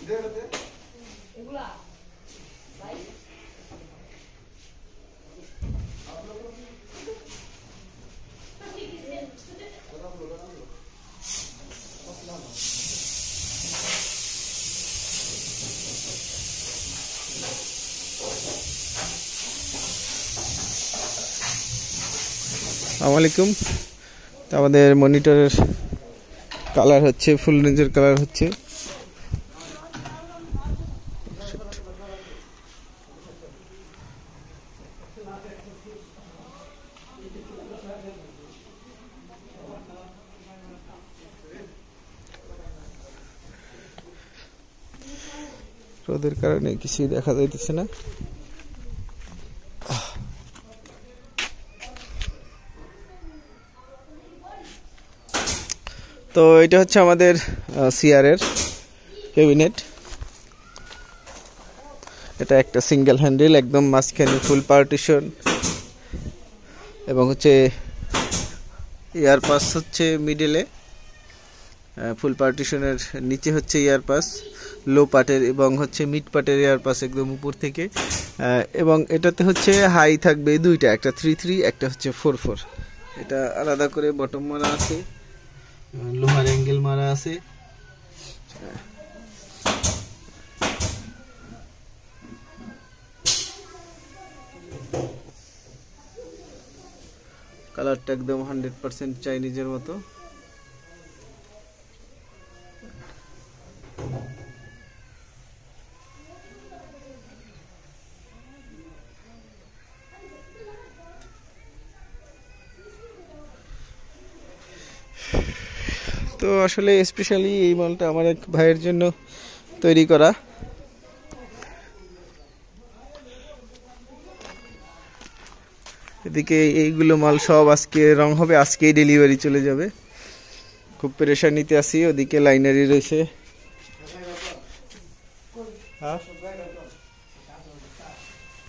আসসালামাইকুম। তো আমাদের মনিটরের কালার হচ্ছে ফুল রেঞ্জের কালার হচ্ছে। রোদের কারণে কিছুই দেখা যাইতেছে না। তো এটা হচ্ছে আমাদের সিআর এর ক্যাবিনেট। এটা একটা সিঙ্গেল হ্যান্ডেল, একদম মাঝখানে ফুল পার্টিশন, এবং হচ্ছে ইয়ার পাস হচ্ছে মিডলে, ফুল পার্টিশনের নিচে হচ্ছে ইয়ার পাস লো পার্টের, এবং হচ্ছে মিড পার্টের ইয়ার পাস একদম উপর থেকে। এবং এটাতে হচ্ছে হাই থাকবে দুইটা, একটা 3-3, একটা হচ্ছে 4-4। এটা আলাদা করে বটম মারা আছে, লোহার অ্যাঙ্গেল মারা আছে। কালারটা একদম 100% চাইনিজের মতো। তো আসলে স্পেশালি এই মালটা আমার এক ভাইয়ের জন্য তৈরি করা। এদিকে এইগুলো মাল সব আজকে রং হবে, আজকেই ডেলিভারি চলে যাবে। খুব প্রেশার নিতে আসি, ওদিকে লাইনারি রয়েছে। হ্যাঁ।